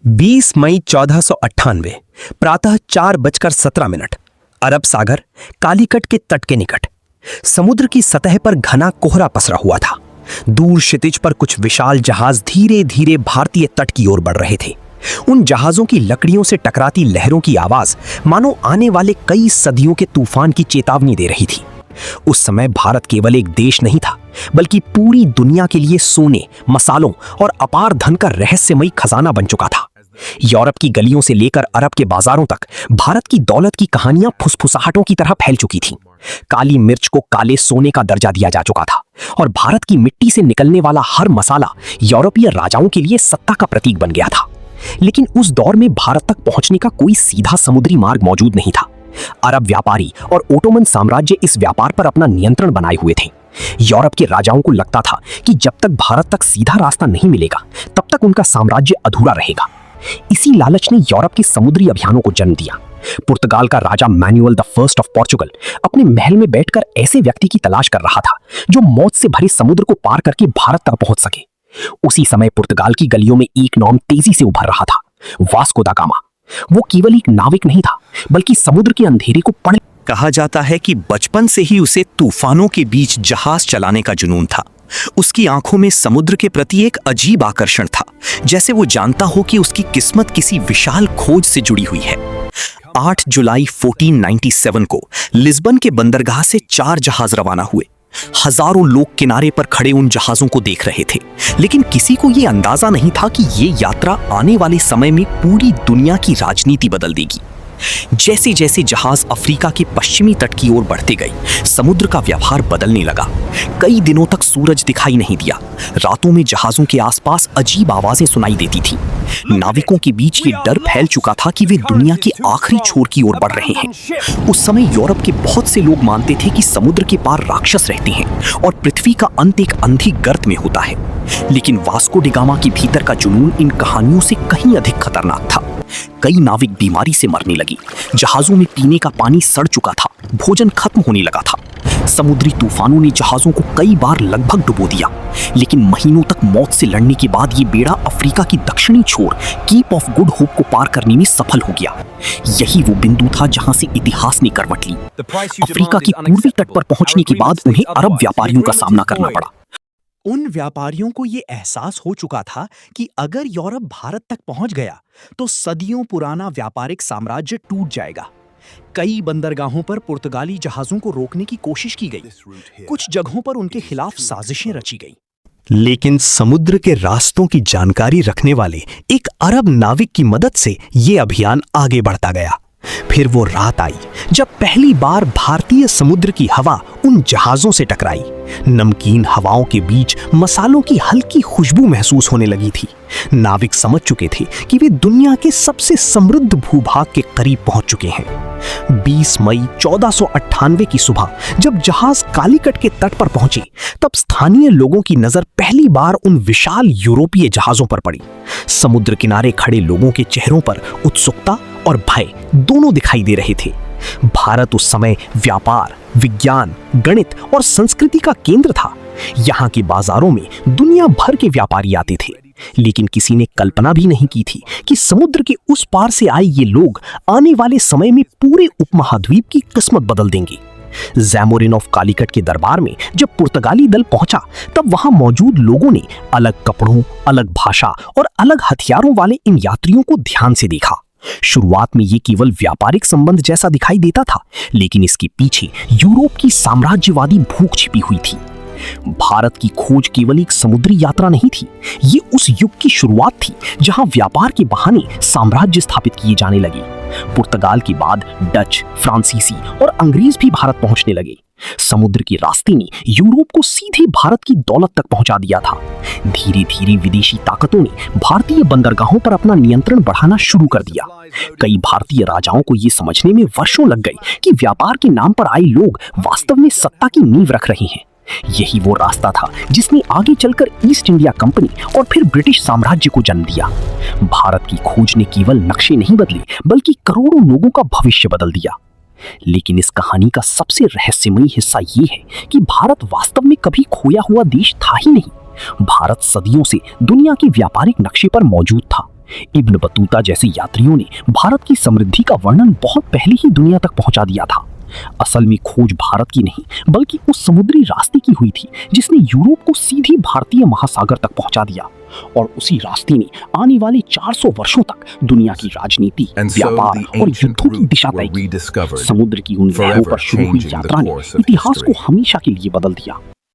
20 मई 1498 प्रातः 4:17 अरब सागर कालीकट के तट के निकट समुद्र की सतह पर घना कोहरा पसरा हुआ था। दूर क्षितिज पर कुछ विशाल जहाज धीरे धीरे भारतीय तट की ओर बढ़ रहे थे। उन जहाजों की लकड़ियों से टकराती लहरों की आवाज मानो आने वाले कई सदियों के तूफान की चेतावनी दे रही थी। उस समय भारत केवल एक देश नहीं था, बल्कि पूरी दुनिया के लिए सोने, मसालों और अपार धन का रहस्यमयी खजाना बन चुका था। यूरोप की गलियों से लेकर अरब के बाजारों तक भारत की दौलत की कहानियां फुसफुसाहटों की तरह फैल चुकी थीं। काली मिर्च को काले सोने का दर्जा दिया जा चुका था और भारत की मिट्टी से निकलने वाला हर मसाला यूरोपीय राजाओं के लिए सत्ता का प्रतीक बन गया था। लेकिन उस दौर में भारत तक पहुंचने का कोई सीधा समुद्री मार्ग मौजूद नहीं था। अरब व्यापारी और ओटोमन साम्राज्य इस व्यापार पर अपना नियंत्रण बनाए हुए थे। यूरोप के राजाओं को लगता था कि जब तक भारत तक सीधा रास्ता नहीं मिलेगा, तब तक उनका साम्राज्य अधूरा रहेगा। इसी लालच ने यूरोप के समुद्री अभियानों को जन्म दिया। पुर्तगाल का राजा Manuel the first of Portugal अपने महल में बैठकर ऐसे व्यक्ति की तलाश कर रहा था जो मौत से भरे समुद्र को पार करके भारत तक पहुंच सके। उसी समय पुर्तगाल की गलियों में एक नाम तेजी से उभर रहा था, वास्को दा गामा। वो केवल एक नाविक नहीं था, बल्कि समुद्र के अंधेरे को पढ़ कहा जाता है कि बचपन से ही उसे तूफानों के बीच जहाज चलाने का जुनून था। उसकी आंखों में समुद्र के प्रति एक अजीब आकर्षण था, जैसे वो जानता हो कि उसकी किस्मत किसी विशाल खोज से जुड़ी हुई है। 8 जुलाई 1497 को लिस्बन के बंदरगाह से 4 जहाज रवाना हुए। हजारों लोग किनारे पर खड़े उन जहाजों को देख रहे थे, लेकिन किसी को यह अंदाजा नहीं था कि ये यात्रा आने वाले समय में पूरी दुनिया की राजनीति बदल देगी। जैसे जैसे जहाज अफ्रीका के पश्चिमी तट की ओर बढ़ते गए, समुद्र का व्यवहार बदलने लगा। कई दिनों तक सूरज दिखाई नहीं दिया। रातों में जहाजों के आसपास अजीब आवाजें सुनाई देती थीं। नाविकों के बीच ये डर फैल चुका था कि वे दुनिया के आखिरी छोर की ओर बढ़ रहे हैं। उस समय यूरोप के बहुत से लोग मानते थे कि समुद्र के पार राक्षस रहते हैं और पृथ्वी का अंत एक अंधी गर्त में होता है। लेकिन वास्को डी गामा के भीतर का जुनून इन कहानियों से कहीं अधिक खतरनाक था। कई नाविक बीमारी से मरने लगी। जहाजों में पीने का पानी सड़ चुका था, भोजन खत्म होने लगा था। समुद्री तूफानों ने जहाजों को कई बार लगभग डुबो दिया, लेकिन महीनों तक मौत से लड़ने के बाद ये बेड़ा अफ्रीका की दक्षिणी छोर केप ऑफ गुड होप को पार करने में सफल हो गया। यही वो बिंदु था जहां से इतिहास ने करवट ली। अफ्रीका के पूर्वी तट पर पहुंचने के बाद उन्हें अरब व्यापारियों का सामना करना पड़ा। उन व्यापारियों को यह एहसास हो चुका था कि अगर यूरोप भारत तक पहुंच गया तो सदियों पुराना व्यापारिक साम्राज्य टूट जाएगा। कई बंदरगाहों पर पुर्तगाली जहाजों को रोकने की कोशिश की गई। कुछ जगहों पर उनके खिलाफ साजिशें रची गई। लेकिन समुद्र के रास्तों की जानकारी रखने वाले एक अरब नाविक की मदद से यह अभियान आगे बढ़ता गया। फिर वो रात आई जब पहली बार भारतीय समुद्र की हवा उन जहाजों से टकराई। नमकीन हवाओं के बीच मसालों की हल्की खुशबू महसूस होने लगी थी। नाविक समझ चुके थे कि वे दुनिया के सबसे समृद्ध भूभाग के करीब पहुंच चुके हैं। 20 मई 1498 की सुबह जब जहाज कालीकट के तट पर पहुंचे, तब स्थानीय लोगों की नजर पहली बार उन विशाल यूरोपीय जहाजों पर पड़ी। समुद्र किनारे खड़े लोगों के चेहरों पर उत्सुकता और भय दोनों दिखाई दे रहे थे। भारत उस समय व्यापार, विज्ञान, गणित और संस्कृति का केंद्र था। यहाँ के बाजारों में दुनिया भर के व्यापारी आते थे, लेकिन किसी ने कल्पना भी नहीं की थी कि समुद्र के उस पार से आए ये लोग आने वाले समय में पूरे उपमहाद्वीप की किस्मत बदल देंगे। ज़ैमोरिन ऑफ कालीकट के दरबार में जब पुर्तगाली दल पहुंचा, तब वहां मौजूद लोगों ने अलग कपड़ों, अलग भाषा और अलग हथियारों वाले इन यात्रियों को ध्यान से देखा। शुरुआत में ये केवल व्यापारिक संबंध जैसा दिखाई देता था, लेकिन इसके पीछे यूरोप की साम्राज्यवादी भूख छिपी हुई थी। भारत की खोज केवल एक समुद्री यात्रा नहीं थी, ये उस युग की शुरुआत थी जहां व्यापार के बहाने साम्राज्य स्थापित किए जाने लगे। पुर्तगाल के बाद डच, फ्रांसीसी और अंग्रेज भी भारत पहुंचने लगे। समुद्र के रास्ते ने यूरोप को सीधे भारत की दौलत तक पहुंचा दिया था। धीरे धीरे विदेशी ताकतों ने भारतीय बंदरगाहों पर अपना नियंत्रण बढ़ाना शुरू कर दिया। कई भारतीय राजाओं को यह समझने में वर्षों लग गए कि व्यापार के नाम पर आए लोग वास्तव में सत्ता की नींव रख रहे हैं। यही वो रास्ता था जिसने आगे चलकर ईस्ट इंडिया कंपनी और फिर ब्रिटिश साम्राज्य को जन्म दिया। भारत की खोज ने केवल नक्शे नहीं बदले, बल्कि करोड़ों लोगों का भविष्य बदल दिया। लेकिन इस कहानी का सबसे रहस्यमयी हिस्सा ये है कि भारत वास्तव में कभी खोया हुआ देश था ही नहीं। भारत सदियों से दुनिया के व्यापारिक नक्शे पर मौजूद था, इब्न बतूता जैसे यात्रियों ने भारत की समृद्धि का वर्णन बहुत पहले ही दुनिया तक पहुंचा दिया था। असल में खोज भारत की नहीं बल्कि उस समुद्री रास्ते की हुई थी जिसने यूरोप को सीधी भारतीय महासागर तक पहुंचा दिया, और उसी रास्ते ने आने वाले 400 वर्षों तक दुनिया की राजनीति, व्यापार और युद्धों की दिशा तय की। समुद्र की उन लहरों पर शुरू हुई यात्रा ने इतिहास को हमेशा के लिए बदल दिया।